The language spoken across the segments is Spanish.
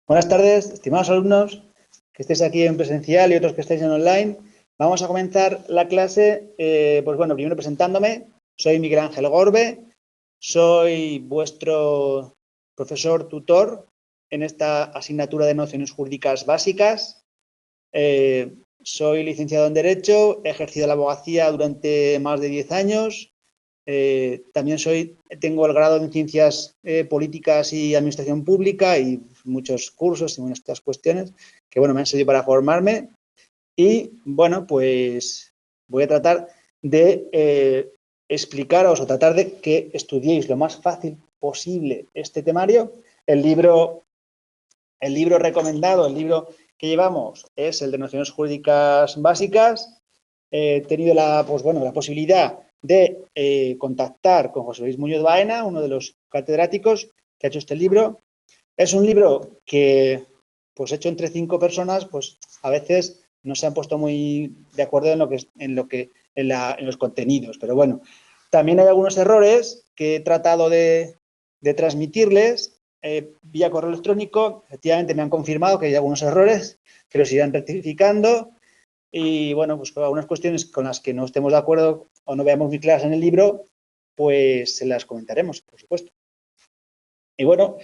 Buenas tardes, estimados alumnos, que estéis aquí en presencial y otros que estáis en online. Vamos a comenzar la clase, pues bueno, primero presentándome. Soy Miguel Ángel Gorbe, soy vuestro profesor tutor en esta asignatura de nociones jurídicas básicas. Soy licenciado en Derecho, he ejercido la abogacía durante más de 10 años. También tengo el grado en Ciencias Políticas y Administración Pública y muchos cursos y estas cuestiones que, bueno, me han servido para formarme. Y, bueno, pues voy a tratar de explicaros o tratar de que estudiéis lo más fácil posible este temario. El libro recomendado, el libro que llevamos es el de Nociones Jurídicas Básicas. He tenido la posibilidad de contactar con José Luis Muñoz Baena, uno de los catedráticos que ha hecho este libro. Es un libro que, pues hecho entre 5 personas, pues a veces no se han puesto muy de acuerdo en los contenidos. Pero bueno, también hay algunos errores que he tratado de transmitirles vía correo electrónico. Efectivamente me han confirmado que hay algunos errores que los irán rectificando. Y bueno, pues algunas cuestiones con las que no estemos de acuerdo o no veamos muy claras en el libro, pues se las comentaremos, por supuesto. Y bueno,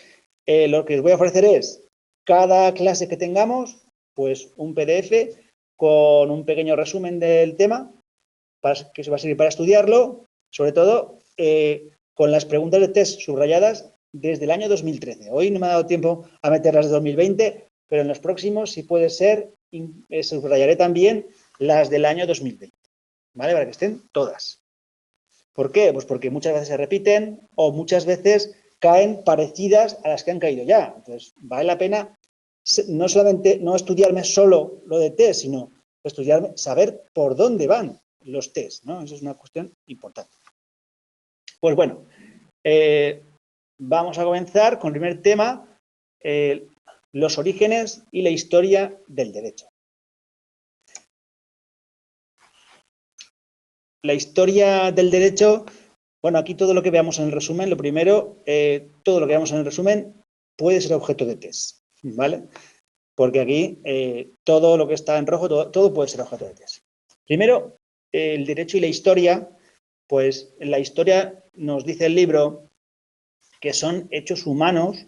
lo que os voy a ofrecer es cada clase que tengamos, pues un PDF con un pequeño resumen del tema, que se va a servir para estudiarlo, sobre todo con las preguntas de test subrayadas desde el año 2013. Hoy no me ha dado tiempo a meterlas de 2020, pero en los próximos, si puede ser, subrayaré también las del año 2020, ¿vale? Para que estén todas. ¿Por qué? Pues porque muchas veces se repiten o muchas veces caen parecidas a las que han caído ya. Entonces, vale la pena no solamente no estudiarme solo lo de test, sino estudiarme, saber por dónde van los test, ¿no? Eso es una cuestión importante. Pues bueno, vamos a comenzar con el primer tema, los orígenes y la historia del derecho. La historia del derecho, bueno, aquí todo lo que veamos en el resumen, lo primero, todo lo que veamos en el resumen puede ser objeto de test, ¿vale? Porque aquí todo lo que está en rojo, todo puede ser objeto de test. Primero, el derecho y la historia, pues en la historia nos dice el libro que son hechos humanos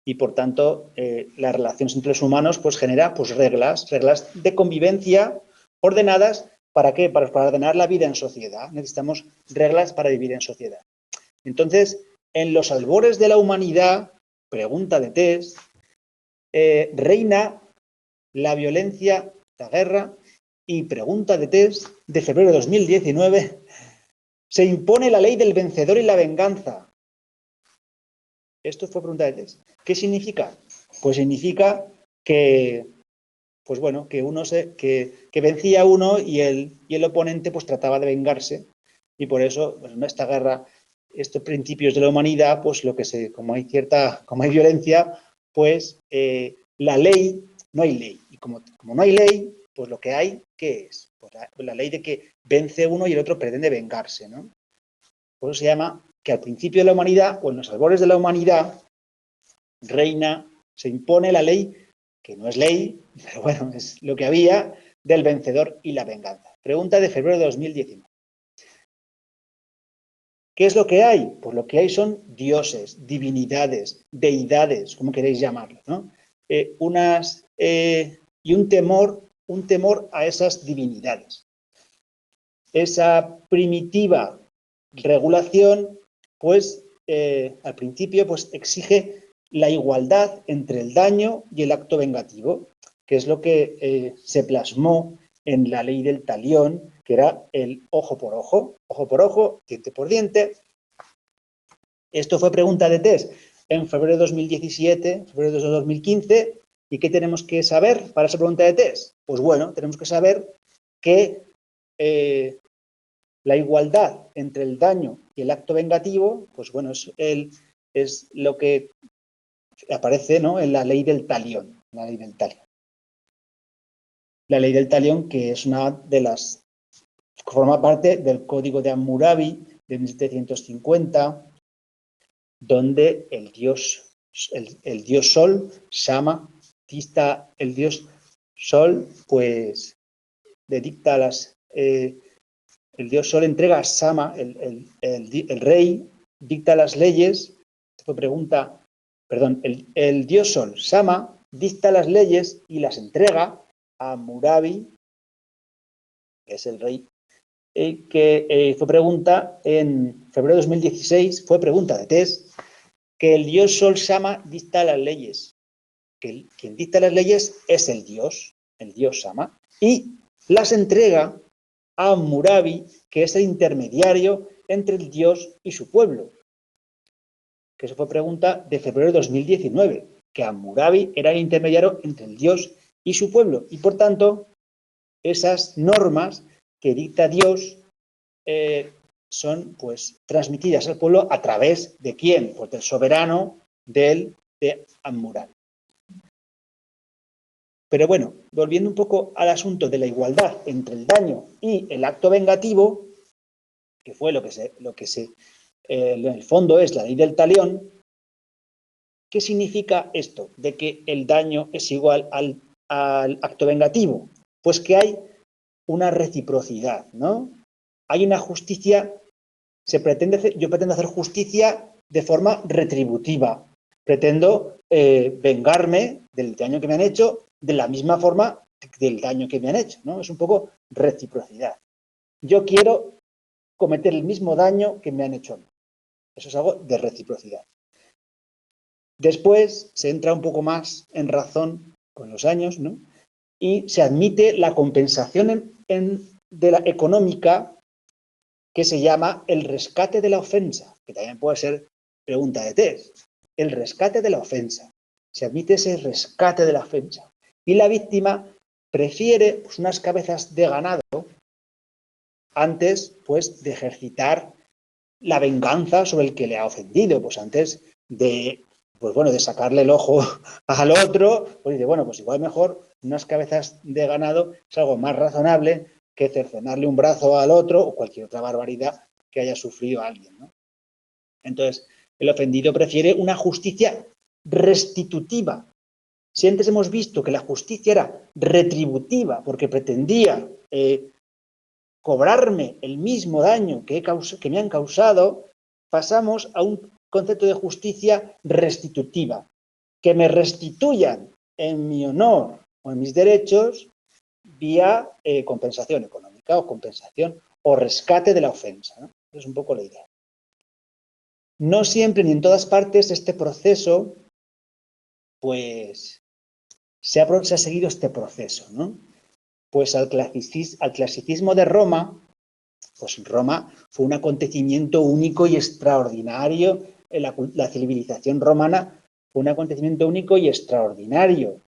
y por tanto las relaciones entre los humanos pues genera pues reglas de convivencia ordenadas. ¿Para qué? Para ordenar la vida en sociedad. Necesitamos reglas para vivir en sociedad. Entonces, en los albores de la humanidad, pregunta de test, reina la violencia, la guerra y pregunta de test de febrero de 2019, se impone la ley del vencedor y la venganza. Esto fue pregunta de test. ¿Qué significa? Pues significa que, pues bueno, que vencía a uno y el oponente pues trataba de vengarse y por eso pues, en esta guerra, estos principios de la humanidad, pues como hay violencia, pues la ley, no hay ley. Y como no hay ley, pues lo que hay, ¿qué es? Pues la ley de que vence uno y el otro pretende vengarse, ¿no? Por eso se llama que al principio de la humanidad o en los albores de la humanidad se impone la ley, que no es ley, pero bueno, es lo que había, del vencedor y la venganza. Pregunta de febrero de 2019. ¿Qué es lo que hay? Pues lo que hay son dioses, divinidades, deidades, como queréis llamarlo, ¿no? Y un temor a esas divinidades. Esa primitiva regulación, pues al principio, pues exige la igualdad entre el daño y el acto vengativo, que es lo que se plasmó en la ley del talión, que era el ojo por ojo, diente por diente. Esto fue pregunta de test en febrero de 2017, febrero de 2015. ¿Y qué tenemos que saber para esa pregunta de test? Pues bueno, tenemos que saber que la igualdad entre el daño y el acto vengativo, pues bueno, es lo que aparece, ¿no?, en la ley del talión. la ley del talión, que es una de las, forma parte del Código de Hammurabi de 1750, donde el dios Sol, Shama, el dios Sol, pues le dicta el dios Sol entrega a Shama, el rey, dicta las leyes. Esto pregunta, perdón, el dios Sol, Shama, dicta las leyes y las entrega a Hammurabi, que es el rey, que fue pregunta en febrero de 2016, fue pregunta de test, que el dios Sol Shama dicta las leyes. Quien dicta las leyes es el dios Shama, y las entrega a Hammurabi, que es el intermediario entre el dios y su pueblo. Que eso fue pregunta de febrero de 2019, que Hammurabi era el intermediario entre el dios y su pueblo. Y por tanto, esas normas que dicta Dios son pues transmitidas al pueblo a través de ¿quién? Pues del soberano de Hammurabi. Pero bueno, volviendo un poco al asunto de la igualdad entre el daño y el acto vengativo, que fue lo que en el fondo es la ley del talión. ¿Qué significa esto de que el daño es igual al acto vengativo? Pues que hay una reciprocidad, ¿no? Hay una justicia, yo pretendo hacer justicia de forma retributiva. Pretendo vengarme del daño que me han hecho de la misma forma del daño que me han hecho, ¿no? Es un poco reciprocidad. Yo quiero cometer el mismo daño que me han hecho a mí. Eso es algo de reciprocidad. Después se entra un poco más en razón con los años, ¿no? Y se admite la compensación de la económica, que se llama el rescate de la ofensa, que también puede ser pregunta de test. El rescate de la ofensa. Se admite ese rescate de la ofensa. Y la víctima prefiere pues, unas cabezas de ganado antes pues, de ejercitar la venganza sobre el que le ha ofendido. Pues antes de, pues, bueno, de sacarle el ojo al otro, pues dice, bueno, pues igual mejor unas cabezas de ganado es algo más razonable que cercenarle un brazo al otro o cualquier otra barbaridad que haya sufrido alguien, ¿no? Entonces, el ofendido prefiere una justicia restitutiva. Si antes hemos visto que la justicia era retributiva porque pretendía cobrarme el mismo daño que me han causado, pasamos a un concepto de justicia restitutiva, que me restituyan en mi honor o en mis derechos vía compensación económica o compensación o rescate de la ofensa, ¿no? Es un poco la idea. No siempre ni en todas partes este proceso, pues, se ha seguido este proceso, ¿no? Pues al clasicismo de Roma, pues Roma fue un acontecimiento único y extraordinario. La civilización romana fue un acontecimiento único y extraordinario,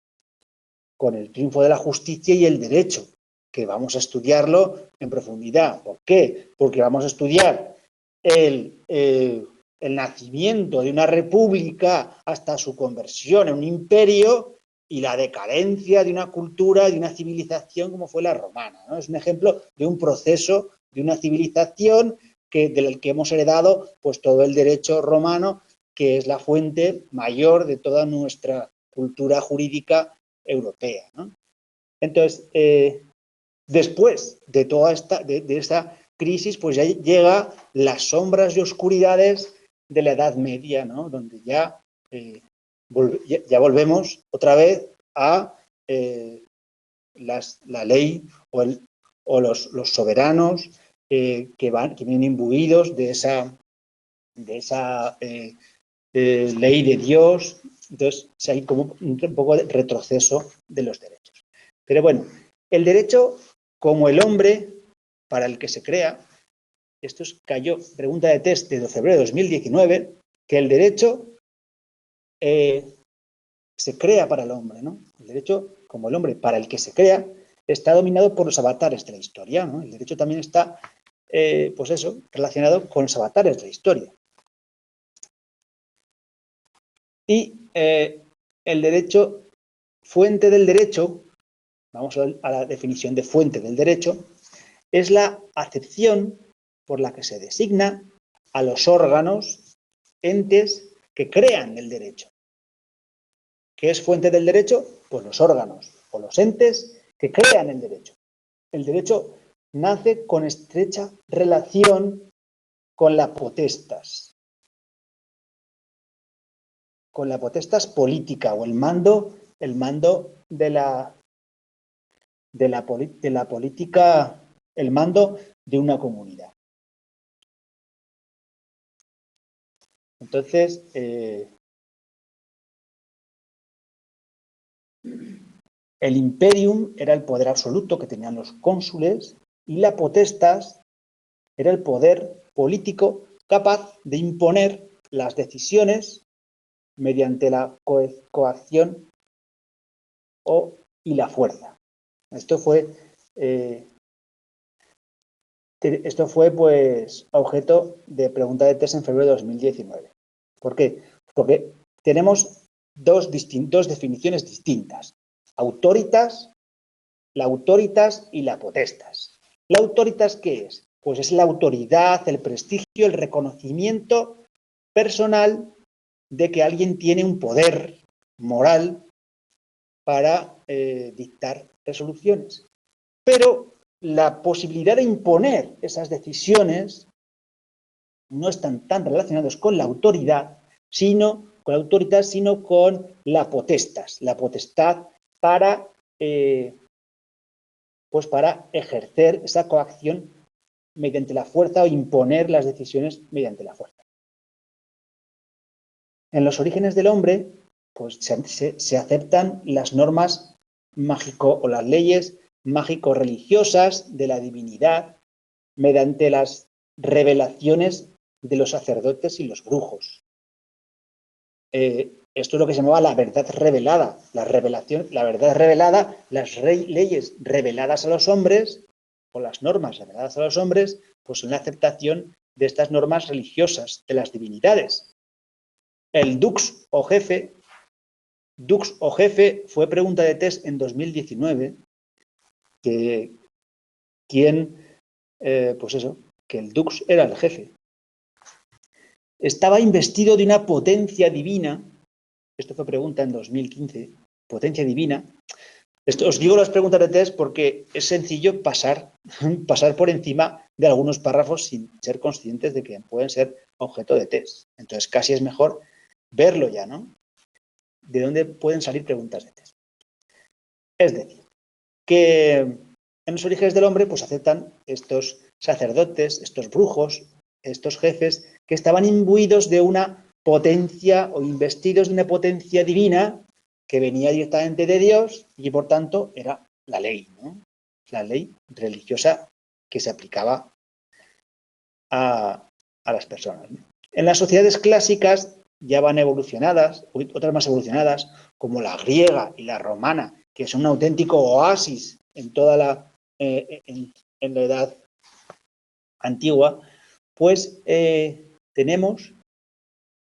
con el triunfo de la justicia y el derecho, que vamos a estudiarlo en profundidad. ¿Por qué? Porque vamos a estudiar el nacimiento de una república hasta su conversión en un imperio y la decadencia de una cultura, de una civilización como fue la romana, ¿no? Es un ejemplo de un proceso de una civilización del que hemos heredado pues todo el derecho romano, que es la fuente mayor de toda nuestra cultura jurídica europea, ¿no? Entonces, después de toda esta crisis, pues ya llega las sombras y oscuridades de la Edad Media, ¿no? Donde ya volvemos otra vez a la ley o los soberanos que vienen imbuidos de esa ley de Dios. Entonces, hay como un poco de retroceso de los derechos. Pero bueno, el derecho como el hombre para el que se crea, esto cayó, pregunta de test de febrero de 2019, que el derecho se crea para el hombre, ¿no? El derecho como el hombre para el que se crea está dominado por los avatares de la historia, ¿no? El derecho también está, pues eso, relacionado con los avatares de la historia. Y el derecho, fuente del derecho, vamos a la definición de fuente del derecho, es la acepción por la que se designa a los órganos, entes que crean el derecho. ¿Qué es fuente del derecho? Pues los órganos o los entes que crean el derecho. El derecho nace con estrecha relación con la potestas política o el mando de la política, el mando de una comunidad. Entonces, el imperium era el poder absoluto que tenían los cónsules y la potestas era el poder político capaz de imponer las decisiones mediante la coacción y la fuerza. Esto fue pues objeto de pregunta de test en febrero de 2019. ¿Por qué? Porque tenemos dos definiciones distintas. Autoritas, la autoritas y la potestas. ¿La autoritas qué es? Pues es la autoridad, el prestigio, el reconocimiento personal de que alguien tiene un poder moral para dictar resoluciones. Pero la posibilidad de imponer esas decisiones no están tan relacionados con la autoridad, sino con la potestad para, pues para ejercer esa coacción mediante la fuerza o imponer las decisiones mediante la fuerza. En los orígenes del hombre, pues se aceptan las normas mágico o las leyes mágico-religiosas de la divinidad mediante las revelaciones de los sacerdotes y los brujos. Esto es lo que se llamaba la verdad revelada. La verdad revelada, las leyes reveladas a los hombres, o las normas reveladas a los hombres, pues son la aceptación de estas normas religiosas, de las divinidades. El dux o jefe fue pregunta de test en 2019, que el dux era el jefe. Estaba investido de una potencia divina, esto fue pregunta en 2015, potencia divina. Os digo las preguntas de test porque es sencillo pasar por encima de algunos párrafos sin ser conscientes de que pueden ser objeto de test. Entonces casi es mejor verlo ya, ¿no? De dónde pueden salir preguntas de test. Es decir, que en los orígenes del hombre pues aceptan estos sacerdotes, estos brujos, estos jefes que estaban imbuidos de una potencia o investidos de una potencia divina que venía directamente de Dios y por tanto era la ley, ¿no? La ley religiosa que se aplicaba a las personas, ¿no? En las sociedades clásicas ya van evolucionadas, otras más evolucionadas, como la griega y la romana, que son un auténtico oasis en toda en la edad antigua, pues tenemos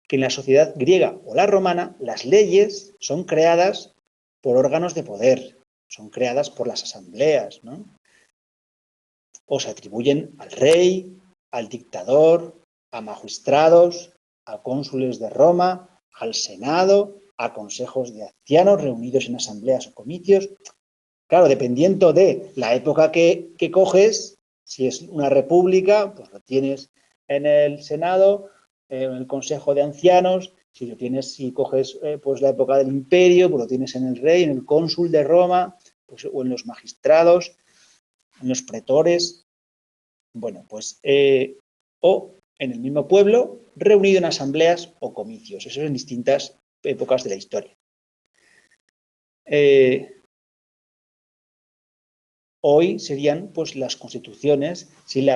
que en la sociedad griega o la romana las leyes son creadas por órganos de poder, son creadas por las asambleas, ¿no? O se atribuyen al rey, al dictador, a magistrados, a cónsules de Roma, al Senado, a consejos de ancianos reunidos en asambleas o comicios. Claro, dependiendo de la época que coges, si es una república, pues lo tienes en el Senado, en el Consejo de Ancianos, si coges pues la época del Imperio, pues lo tienes en el rey, en el cónsul de Roma, pues, o en los magistrados, en los pretores, bueno, pues, o en el mismo pueblo, reunido en asambleas o comicios, eso en distintas épocas de la historia. Hoy serían pues las constituciones, si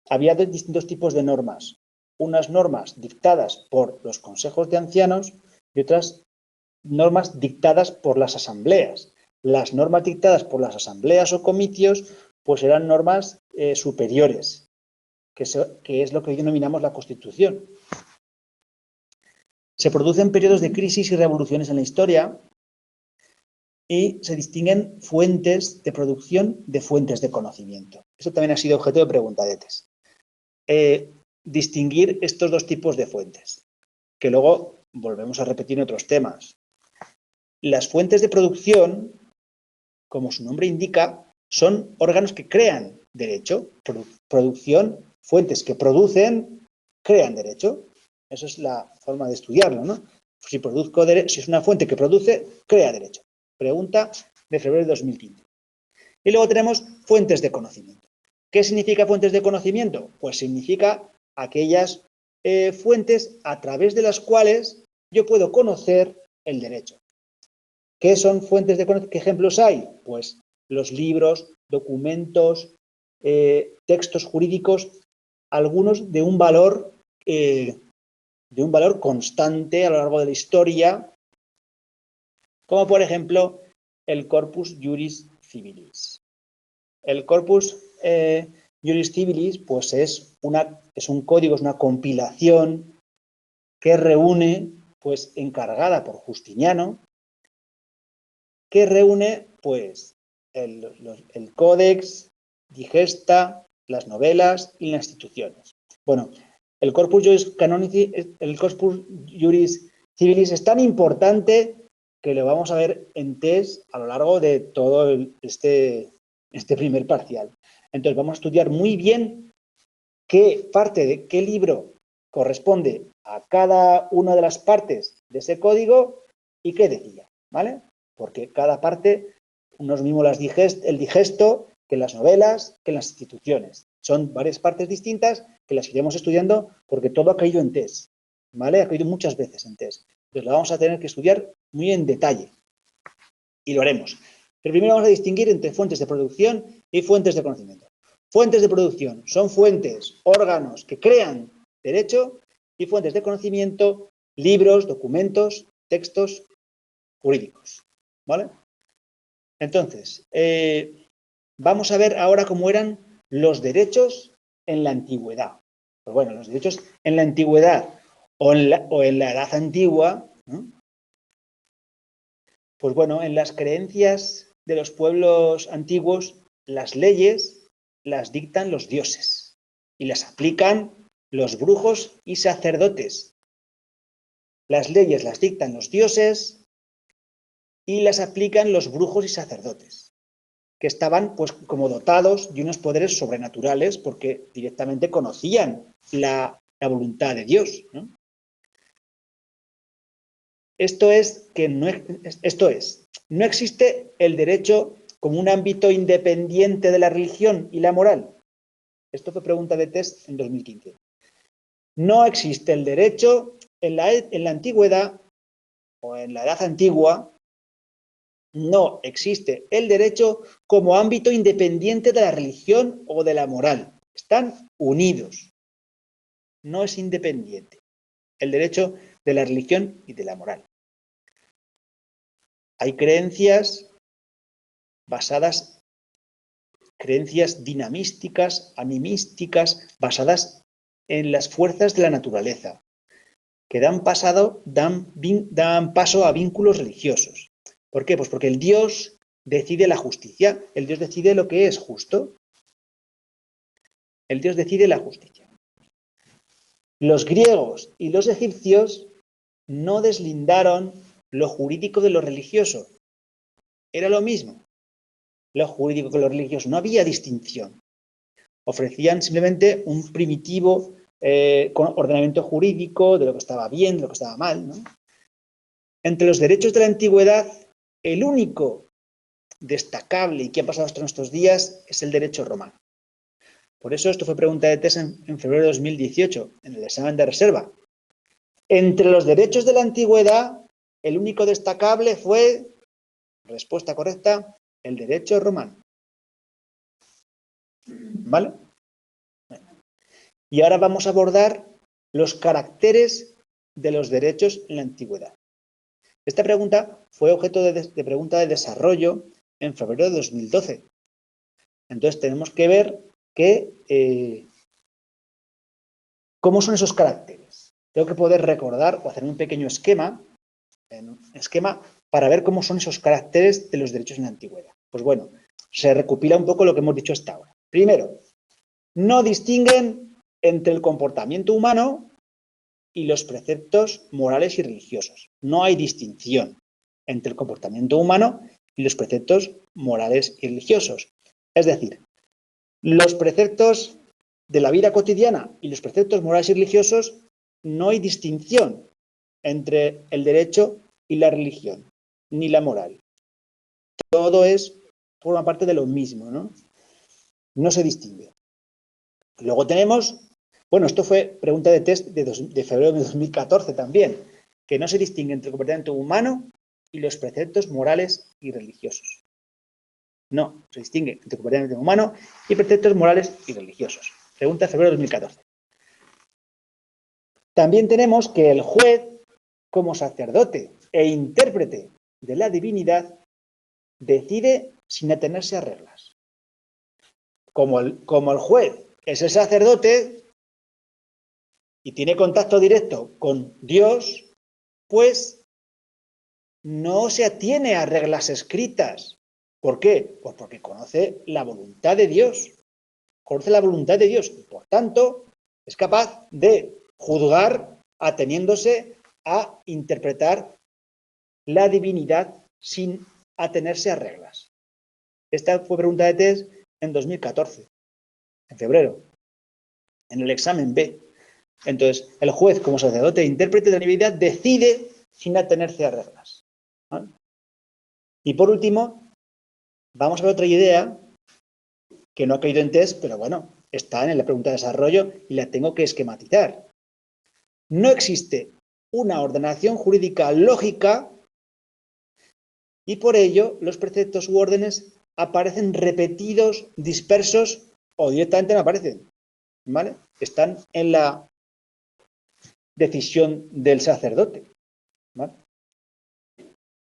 había distintos tipos de normas, unas normas dictadas por los consejos de ancianos y otras normas dictadas por las asambleas. Las normas dictadas por las asambleas o comicios pues eran normas superiores, que es lo que hoy denominamos la Constitución. Se producen periodos de crisis y revoluciones en la historia y se distinguen fuentes de producción de fuentes de conocimiento. Eso también ha sido objeto de pregunta de test. Distinguir estos dos tipos de fuentes, que luego volvemos a repetir en otros temas. Las fuentes de producción, como su nombre indica, son órganos que crean derecho. Producción, fuentes que producen, crean derecho. Esa es la forma de estudiarlo, ¿no? Si es una fuente que produce, crea derecho. Pregunta de febrero de 2015. Y luego tenemos fuentes de conocimiento. ¿Qué significa fuentes de conocimiento? Pues significa aquellas fuentes a través de las cuales yo puedo conocer el derecho. ¿Qué son fuentes de conocimiento? ¿Qué ejemplos hay? Pues los libros, documentos, textos jurídicos, algunos de un valor constante a lo largo de la historia, como por ejemplo el Corpus Juris Civilis. El Corpus Juris Civilis pues es un código, es una compilación que reúne, pues encargada por Justiniano, que reúne pues el Códex, Digesta, las novelas y las instituciones. Bueno, el Corpus Juris Civilis es tan importante que lo vamos a ver en test a lo largo de todo este primer parcial. Entonces vamos a estudiar muy bien qué parte de qué libro corresponde a cada una de las partes de ese código y qué decía, ¿vale? Porque cada parte no es mismo el digesto que las novelas, que las instituciones. Son varias partes distintas que las iremos estudiando porque todo ha caído en test, ¿vale? Ha caído muchas veces en test. Entonces lo vamos a tener que estudiar muy en detalle y lo haremos. Pero primero vamos a distinguir entre fuentes de producción y fuentes de conocimiento. Fuentes de producción son fuentes, órganos que crean derecho, y fuentes de conocimiento, libros, documentos, textos jurídicos, ¿vale? Entonces, vamos a ver ahora cómo eran los derechos en la antigüedad. Pues bueno, los derechos en la antigüedad o en la edad antigua, ¿no? Pues bueno, en las creencias de los pueblos antiguos, las leyes las dictan los dioses y las aplican los brujos y sacerdotes. Las leyes las dictan los dioses y las aplican los brujos y sacerdotes, que estaban pues como dotados de unos poderes sobrenaturales porque directamente conocían la voluntad de Dios, ¿no? Esto es, no existe el derecho como un ámbito independiente de la religión y la moral. Esto fue pregunta de test en 2015. No existe el derecho en la antigüedad o en la edad antigua, no existe el derecho como ámbito independiente de la religión o de la moral. Están unidos. No es independiente el derecho de la religión y de la moral. Hay creencias dinamísticas, animísticas, basadas en las fuerzas de la naturaleza, que dan paso a vínculos religiosos. ¿Por qué? Pues porque el Dios decide la justicia, el Dios decide lo que es justo. El Dios decide la justicia. Los griegos y los egipcios no deslindaron lo jurídico de lo religioso. Era lo mismo. Lo jurídico con lo religioso. No había distinción. Ofrecían simplemente un primitivo ordenamiento jurídico de lo que estaba bien, de lo que estaba mal, ¿no? Entre los derechos de la antigüedad, el único destacable y que ha pasado hasta nuestros días es el derecho romano. Por eso esto fue pregunta de test en febrero de 2018, en el examen de reserva. Entre los derechos de la antigüedad, el único destacable fue, respuesta correcta, el derecho romano. ¿Vale? Y ahora vamos a abordar los caracteres de los derechos en la antigüedad. Esta pregunta fue objeto de pregunta de desarrollo en febrero de 2012. Entonces tenemos que ver cómo son esos caracteres. Tengo que poder recordar o hacer un pequeño esquema para ver cómo son esos caracteres de los derechos en la antigüedad. Pues bueno, se recopila un poco lo que hemos dicho hasta ahora. Primero, no distinguen entre el comportamiento humano y los preceptos morales y religiosos. No hay distinción entre el comportamiento humano y los preceptos morales y religiosos. Es decir, los preceptos de la vida cotidiana y los preceptos morales y religiosos, no hay distinción entre el derecho y la religión, ni la moral. Todo forma parte de lo mismo, ¿no? No se distingue. Luego tenemos, bueno, esto fue pregunta de test de febrero de 2014 también, que no se distingue entre el comportamiento humano y los preceptos morales y religiosos. No, se distingue entre comportamiento humano y preceptos morales y religiosos. Pregunta de febrero de 2014. También tenemos que el juez, como sacerdote e intérprete de la divinidad, decide sin atenerse a reglas. Como el juez es el sacerdote y tiene contacto directo con Dios, pues no se atiene a reglas escritas. ¿Por qué? Pues porque conoce la voluntad de Dios. Conoce la voluntad de Dios y, por tanto, es capaz de juzgar ateniéndose a interpretar la divinidad sin atenerse a reglas. Esta fue pregunta de test en 2014, en febrero, en el examen B. Entonces, el juez, como sacerdote e intérprete de la divinidad, decide sin atenerse a reglas. ¿Vale? Y por último, vamos a ver otra idea que no ha caído en test, pero bueno, está en la pregunta de desarrollo y la tengo que esquematizar. No existe una ordenación jurídica lógica y por ello los preceptos u órdenes aparecen repetidos, dispersos o directamente no aparecen. ¿Vale? Están en la decisión del sacerdote. ¿Vale?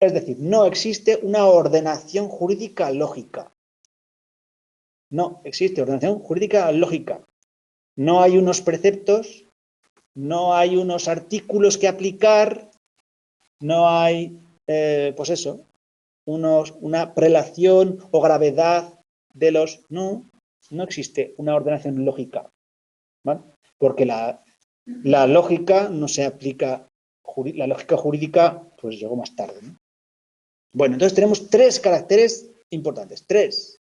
Es decir, no existe una ordenación jurídica lógica. No existe ordenación jurídica lógica. No hay unos preceptos, no hay unos artículos que aplicar, no hay, pues eso, una prelación o gravedad de los... No existe una ordenación lógica, ¿vale? Porque la lógica no se aplica, la lógica jurídica pues llegó más tarde, ¿no? Bueno, entonces tenemos tres caracteres importantes. Tres.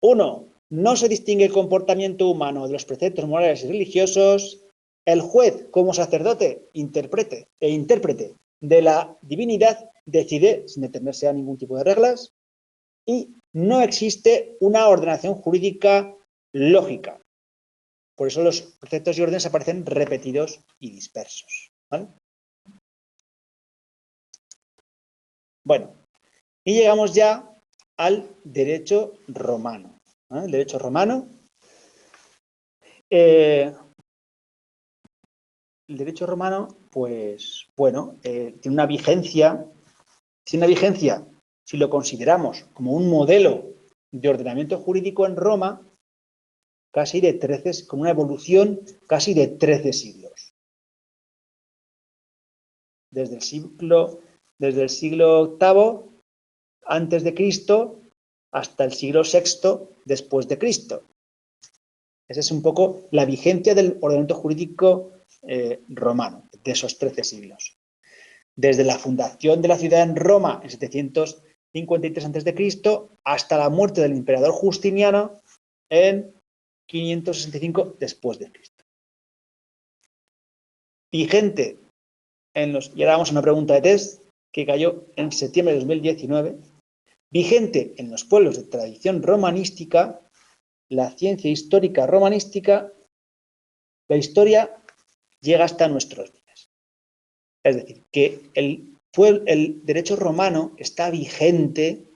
Uno, no se distingue el comportamiento humano de los preceptos morales y religiosos. El juez, como sacerdote, intérprete de la divinidad, decide sin detenerse a ningún tipo de reglas. Y no existe una ordenación jurídica lógica. Por eso los preceptos y órdenes aparecen repetidos y dispersos. ¿Vale? Bueno, y llegamos ya al derecho romano. ¿Vale? El derecho romano. El derecho romano, pues, bueno, tiene una vigencia. Tiene una vigencia, si lo consideramos como un modelo de ordenamiento jurídico en Roma, casi de 13, con una evolución casi de 13 siglos. Desde el siglo VIII antes de Cristo hasta el siglo VI después de Cristo. Esa es un poco la vigencia del ordenamiento jurídico romano, de esos 13 siglos. Desde la fundación de la ciudad en Roma en 753 a.C. hasta la muerte del emperador Justiniano en 565 después de Cristo. Vigente y ahora vamos a una pregunta de test que cayó en septiembre de 2019. Vigente en los pueblos de tradición romanística, la ciencia histórica romanística, la historia llega hasta nuestros días. Es decir, que el derecho romano está vigente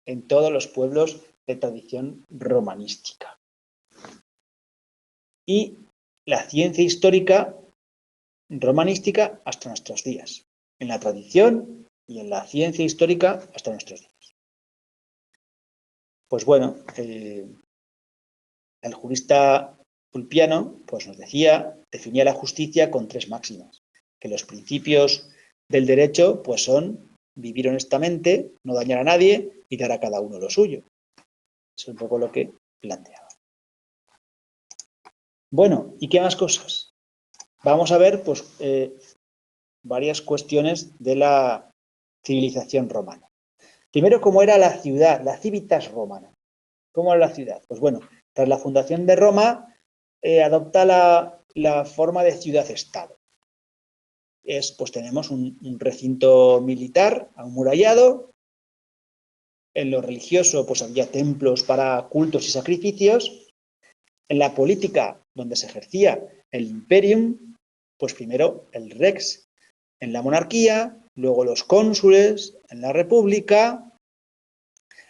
en todos los pueblos de tradición romanística. Y la ciencia histórica romanística hasta nuestros días. En la tradición y en la ciencia histórica hasta nuestros días. Pues bueno, el jurista Ulpiano pues nos definía la justicia con tres máximas. Que los principios del derecho pues son vivir honestamente, no dañar a nadie y dar a cada uno lo suyo. Eso es un poco lo que planteaba. Bueno, ¿y qué más cosas? Vamos a ver pues, varias cuestiones de la civilización romana. Primero, ¿cómo era la ciudad, la civitas romana? ¿Cómo era la ciudad? Pues bueno, tras la fundación de Roma, adopta la forma de ciudad-estado. Pues tenemos un recinto militar amurallado. En lo religioso, pues había templos para cultos y sacrificios. En la política, donde se ejercía el imperium, pues primero el rex en la monarquía, luego los cónsules en la república.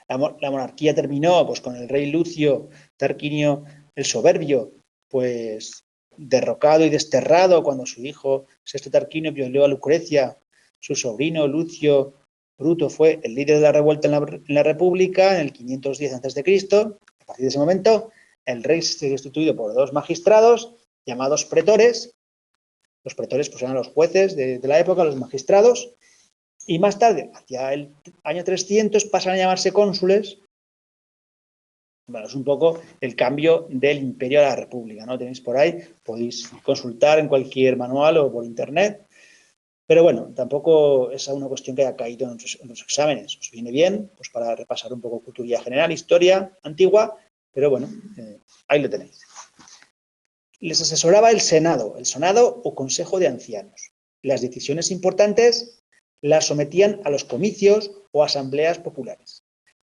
La monarquía terminó pues, con el rey Lucio Tarquinio el Soberbio, pues derrocado y desterrado cuando su hijo Sexto Tarquinio violó a Lucrecia. Su sobrino Lucio Bruto fue el líder de la revuelta en la República en el 510 a.C. A partir de ese momento, el rey se sustituido por 2 magistrados llamados pretores. Los pretores pues, eran los jueces de la época, los magistrados. Y más tarde, hacia el año 300, pasan a llamarse cónsules. Bueno, es un poco el cambio del imperio a la república, ¿no? Tenéis por ahí, podéis consultar en cualquier manual o por internet. Pero bueno, tampoco es una cuestión que haya caído en los exámenes. Os viene bien pues para repasar un poco cultura general, historia antigua, pero bueno, ahí lo tenéis. Les asesoraba el Senado o Consejo de Ancianos. Las decisiones importantes las sometían a los comicios o asambleas populares.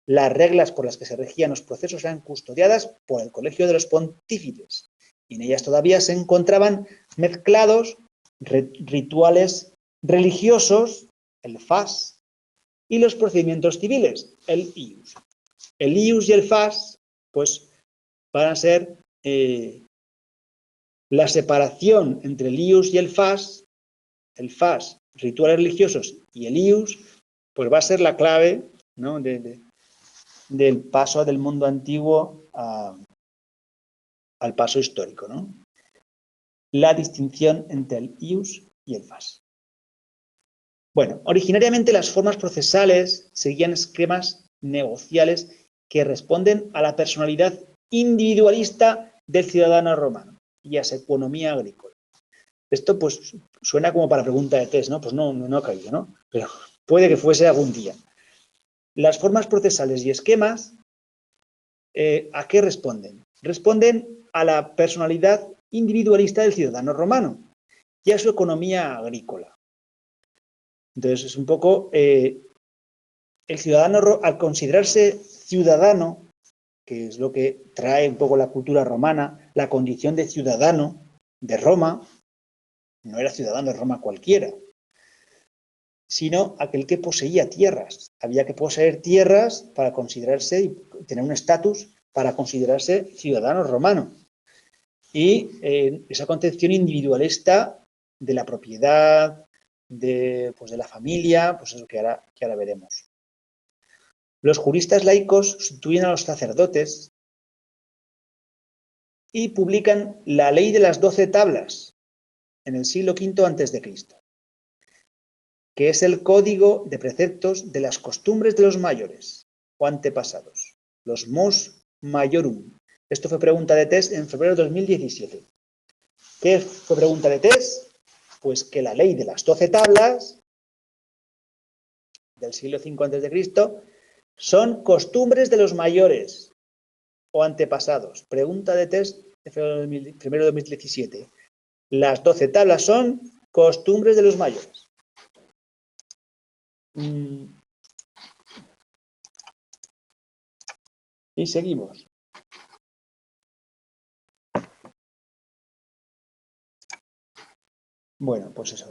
Las reglas por las que se regían los procesos eran custodiadas por el Colegio de los Pontífices y en ellas todavía se encontraban mezclados rituales religiosos, el fas, y los procedimientos civiles, el ius. El ius y el fas, pues, van a ser la separación entre el ius y el fas, rituales religiosos, y el ius, pues va a ser la clave, ¿no? del paso del mundo antiguo al paso histórico, ¿no? La distinción entre el ius y el fas. Bueno, originariamente las formas procesales seguían esquemas negociales que responden a la personalidad individualista del ciudadano romano y a su economía agrícola. Esto pues suena como para pregunta de test, ¿no? Pues no ha caído, ¿no? Pero puede que fuese algún día. Las formas procesales y esquemas, ¿a qué responden? Responden a la personalidad individualista del ciudadano romano y a su economía agrícola. Entonces, es un poco el ciudadano, al considerarse ciudadano, que es lo que trae un poco la cultura romana, la condición de ciudadano de Roma, no era ciudadano de Roma cualquiera, sino aquel que poseía tierras. Había que poseer tierras para considerarse y tener un estatus para considerarse ciudadano romano. Y esa concepción individualista de la propiedad, de la familia, pues eso que ahora veremos. Los juristas laicos sustituyen a los sacerdotes y publican la Ley de las 12 Tablas en el siglo V a.C., que es el código de preceptos de las costumbres de los mayores o antepasados, los mos maiorum. Esto fue pregunta de test en febrero de 2017. ¿Qué fue pregunta de test? Pues que la ley de las 12 tablas del siglo V a.C. son costumbres de los mayores o antepasados. Pregunta de test de febrero de 2017. Las 12 tablas son costumbres de los mayores. Y seguimos. Bueno, pues eso,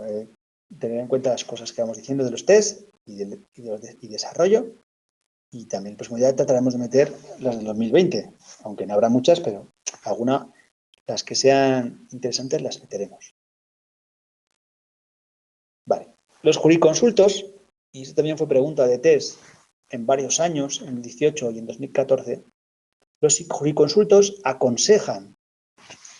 tener en cuenta las cosas que vamos diciendo de los test y desarrollo. Y también, pues como ya trataremos de meter las del 2020, aunque no habrá muchas, pero algunas, las que sean interesantes, las meteremos. Vale. Los jurisconsultos, y esto también fue pregunta de test en varios años, en el 2018 y en 2014, los jurisconsultos aconsejan.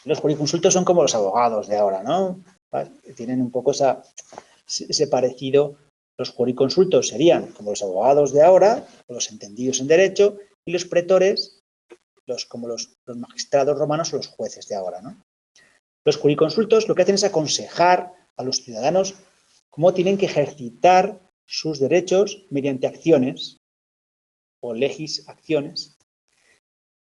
Los jurisconsultos son como los abogados de ahora, ¿no? ¿Vale? Tienen un poco ese parecido Los jurisconsultos serían como los abogados de ahora, o los entendidos en derecho, y los pretores, como los magistrados romanos o los jueces de ahora, ¿no? Los jurisconsultos lo que hacen es aconsejar a los ciudadanos cómo tienen que ejercitar sus derechos mediante acciones o legis acciones.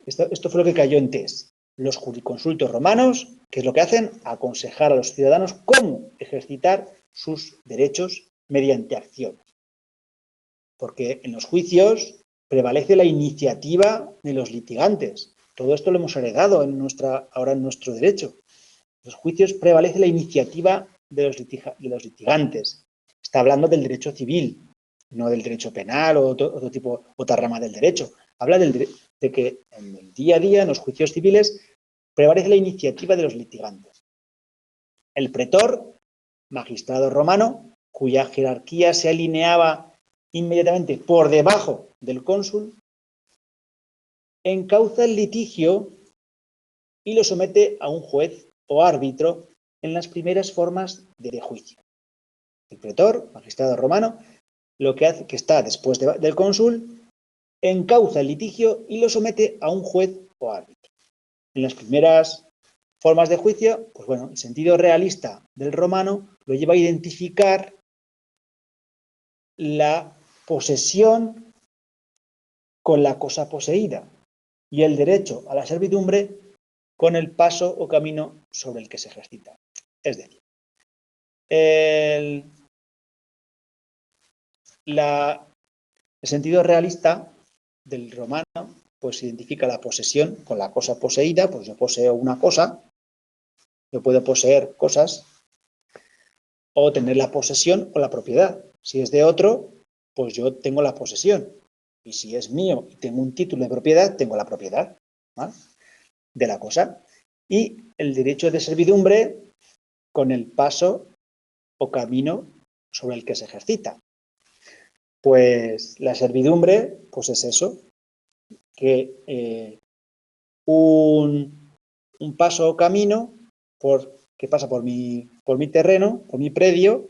Esto fue lo que cayó en TES. Los jurisconsultos romanos, ¿qué es lo que hacen? Aconsejar a los ciudadanos cómo ejercitar sus derechos mediante acciones. Porque en los juicios prevalece la iniciativa de los litigantes. Todo esto lo hemos heredado ahora en nuestro derecho. En los juicios prevalece la iniciativa de los litigantes. Está hablando del derecho civil, no del derecho penal o otra rama del derecho. Habla de que en el día a día, en los juicios civiles, prevalece la iniciativa de los litigantes. El pretor, magistrado romano, cuya jerarquía se alineaba inmediatamente por debajo del cónsul, encauza el litigio y lo somete a un juez o árbitro en las primeras formas de juicio. El pretor, magistrado romano, lo que hace, que está después del cónsul, encauza el litigio y lo somete a un juez o árbitro. En las primeras formas de juicio, pues bueno, el sentido realista del romano lo lleva a identificar la posesión con la cosa poseída y el derecho a la servidumbre con el paso o camino sobre el que se ejercita. Es decir, el sentido realista del romano pues identifica la posesión con la cosa poseída. Pues yo poseo una cosa, yo puedo poseer cosas o tener la posesión o la propiedad. Si es de otro, pues yo tengo la posesión. Y si es mío y tengo un título de propiedad, tengo la propiedad, ¿vale?, de la cosa. Y el derecho de servidumbre con el paso o camino sobre el que se ejercita. Pues la servidumbre, pues es eso, que un paso o camino que pasa por mi terreno, por mi predio,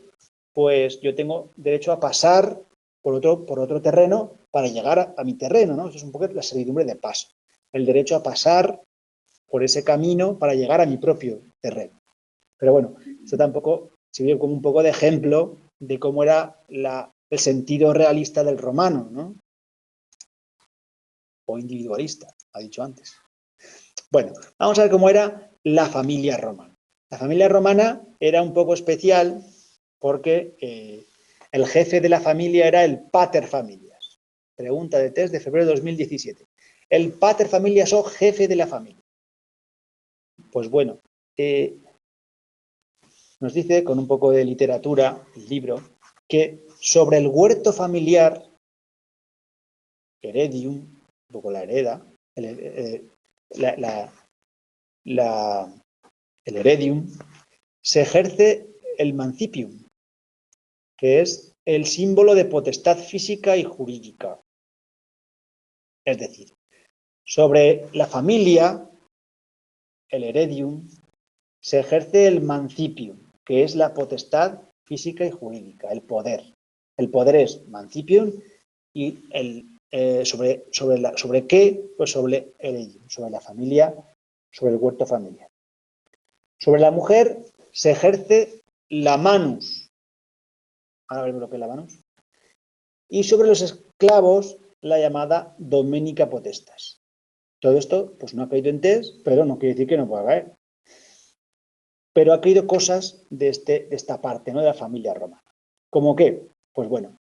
pues yo tengo derecho a pasar por otro terreno para llegar a mi terreno, ¿no? Eso es un poco la servidumbre de paso. El derecho a pasar por ese camino para llegar a mi propio terreno. Pero bueno, esto tampoco sirve como un poco de ejemplo de cómo era el sentido realista del romano, ¿no? O individualista, ha dicho antes. Bueno, vamos a ver cómo era la familia romana. La familia romana era un poco especial porque el jefe de la familia era el pater familias. Pregunta de test de febrero de 2017. El pater familias o jefe de la familia. Pues bueno, nos dice con un poco de literatura el libro que sobre el huerto familiar, heredium, un poco la hereda, el heredium, se ejerce el mancipium, que es el símbolo de potestad física y jurídica. Es decir, sobre la familia, el heredium, se ejerce el mancipium, que es la potestad física y jurídica, el poder. El poder es mancipium y ¿sobre qué? Pues sobre heredium, sobre la familia, sobre el huerto familiar. Sobre la mujer se ejerce la manus. Ahora veremos lo que es la manus. Y sobre los esclavos, la llamada dominica potestas. Todo esto pues no ha caído en test, pero no quiere decir que no pueda caer. Pero ha caído cosas de esta parte, ¿no?, de la familia romana. ¿Cómo qué? Pues bueno,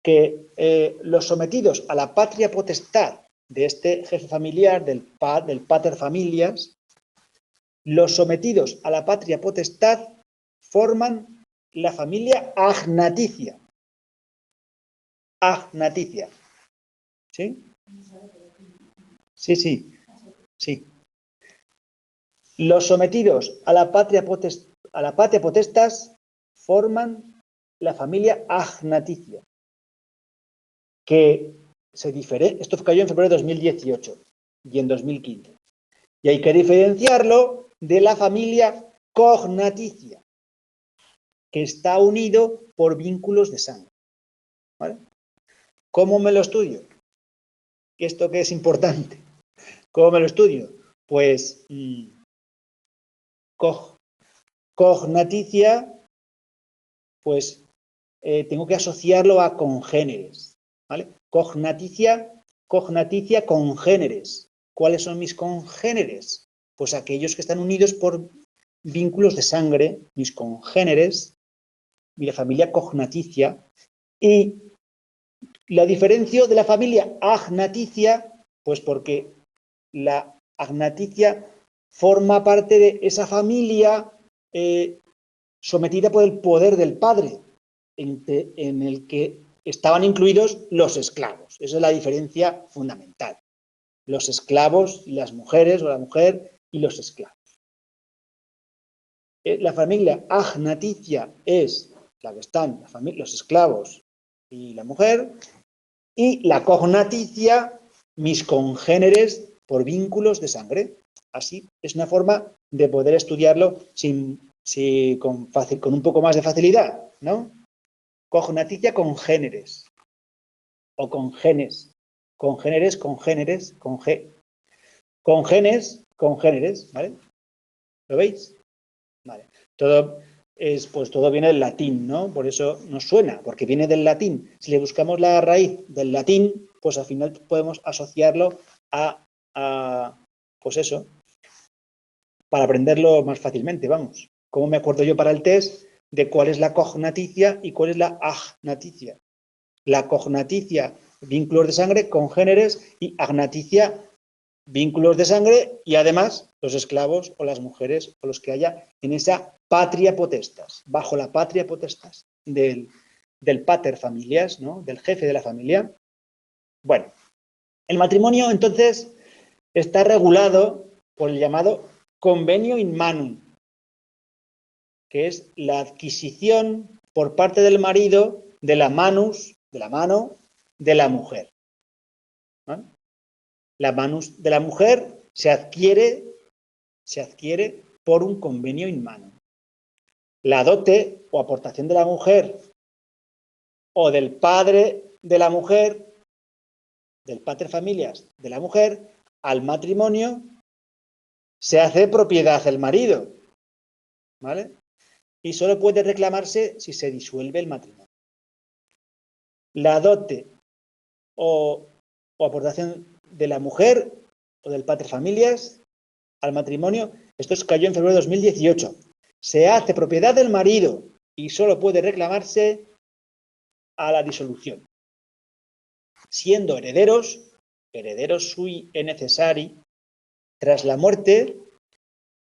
que los sometidos a la patria potestad de este jefe familiar, del pater familias, los sometidos a la patria potestad forman la familia agnaticia. Agnaticia. ¿Sí? Sí. Los sometidos a la patria potestas forman la familia agnaticia, que se diferencia. Esto cayó en febrero de 2018 y en 2015. Y hay que diferenciarlo de la familia cognaticia, que está unido por vínculos de sangre. ¿Cómo me lo estudio? ¿Esto qué es importante? ¿Cómo me lo estudio? Pues cognaticia, pues tengo que asociarlo a congéneres, ¿vale? Cognaticia congéneres. ¿Cuáles son mis congéneres? Pues aquellos que están unidos por vínculos de sangre, mis congéneres, mi familia cognaticia, y la diferencio de la familia agnaticia, pues porque la agnaticia forma parte de esa familia sometida por el poder del padre, en el que estaban incluidos los esclavos. Esa es la diferencia fundamental. Los esclavos y las mujeres, o la mujer y los esclavos. La familia agnaticia es la que están los esclavos y la mujer, y la cognaticia, mis congéneres por vínculos de sangre. Así es una forma de poder estudiarlo con un poco más de facilidad, ¿no? Cognaticia congéneres o congenes. Congéneres, congéneres, con G. Congenes, congéneres, ¿vale? ¿Lo veis? Vale. Todo viene del latín, ¿no? Por eso nos suena, porque viene del latín. Si le buscamos la raíz del latín, pues al final podemos asociarlo pues eso, para aprenderlo más fácilmente, vamos. ¿Cómo me acuerdo yo para el test de cuál es la cognaticia y cuál es la agnaticia? La cognaticia, vínculos de sangre, congéneres, y agnaticia, vínculos de sangre y además los esclavos o las mujeres o los que haya en esa patria potestas, bajo la patria potestas del pater familias, ¿no? Del jefe de la familia. Bueno, el matrimonio entonces está regulado por el llamado convenio in manum, que es la adquisición por parte del marido de la manus, de la mano de la mujer. ¿Vale? La manus de la mujer se adquiere por un convenio in manum. La dote o aportación de la mujer o del padre de la mujer, del pater familias de la mujer, al matrimonio, se hace propiedad del marido, ¿vale? Y solo puede reclamarse si se disuelve el matrimonio. La dote o aportación de la mujer o del pater familias al matrimonio, esto cayó en febrero de 2018. Se hace propiedad del marido y solo puede reclamarse a la disolución. Siendo herederos sui e necessari, tras la muerte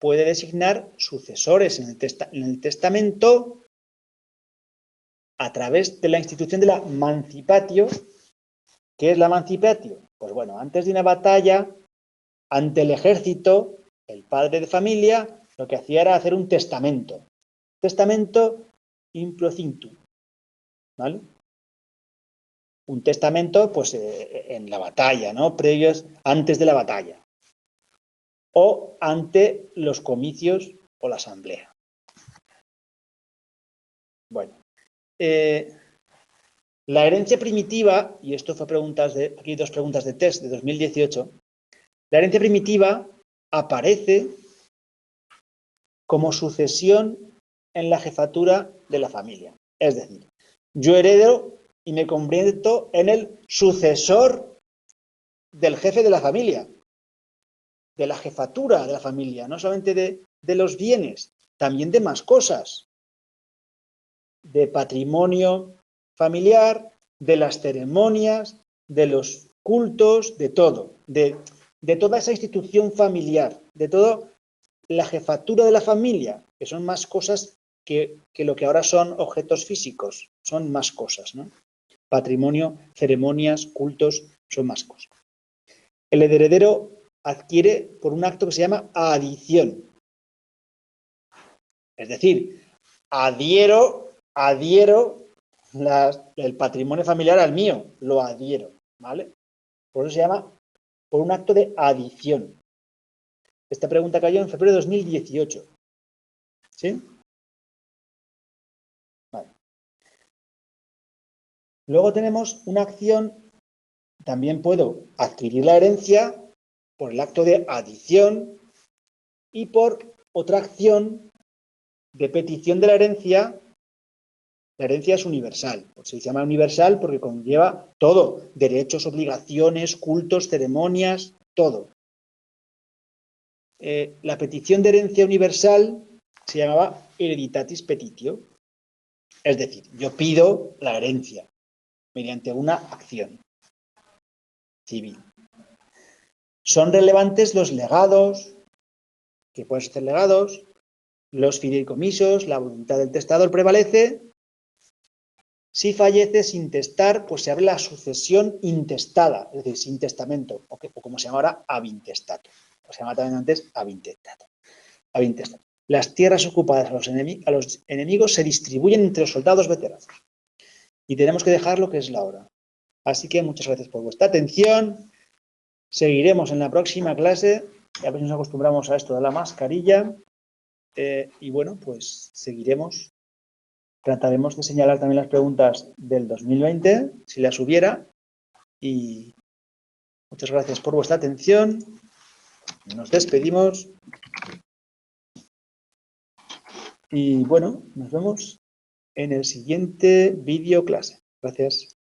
puede designar sucesores en el testamento a través de la institución de la mancipatio. ¿Qué es la mancipatio? Pues bueno, antes de una batalla, ante el ejército, el padre de familia lo que hacía era hacer un testamento. Testamento in procintu, ¿vale? Un testamento, pues, en la batalla, ¿no? Previos, antes de la batalla. O ante los comicios o la asamblea. Bueno. La herencia primitiva, y esto fue aquí 2 preguntas de test de 2018, la herencia primitiva aparece como sucesión en la jefatura de la familia. Es decir, yo heredo y me convierto en el sucesor del jefe de la familia, de la jefatura de la familia, no solamente de los bienes, también de más cosas, de patrimonio familiar, de las ceremonias, de los cultos, de todo, de toda esa institución familiar, de toda la jefatura de la familia, que son más cosas que lo que ahora son objetos físicos, son más cosas, ¿no? Patrimonio, ceremonias, cultos, son más cosas. El heredero adquiere por un acto que se llama adición. Es decir, adhiero el patrimonio familiar al mío, lo adhiero, ¿vale? Por eso se llama por un acto de adición. Esta pregunta cayó en febrero de 2018. ¿Sí? Vale. Luego tenemos una acción, también puedo adquirir la herencia por el acto de adición y por otra acción de petición de la herencia. La herencia es universal, se llama universal porque conlleva todo, derechos, obligaciones, cultos, ceremonias, todo. La petición de herencia universal se llamaba hereditatis petitio, es decir, yo pido la herencia mediante una acción civil. Son relevantes los legados, que pueden ser legados, los fideicomisos, la voluntad del testador prevalece. Si fallece sin testar, pues se abre la sucesión intestada, es decir, sin testamento, o como se llama ahora, ab intestato. O se llama también antes ab intestato. Las tierras ocupadas a los enemigos se distribuyen entre los soldados veteranos. Y tenemos que dejar lo que es la hora. Así que muchas gracias por vuestra atención. Seguiremos en la próxima clase. Ya nos acostumbramos a esto de la mascarilla. Y bueno, pues seguiremos. Trataremos de señalar también las preguntas del 2020, si las hubiera. Y muchas gracias por vuestra atención. Nos despedimos. Y bueno, nos vemos en el siguiente vídeo clase. Gracias.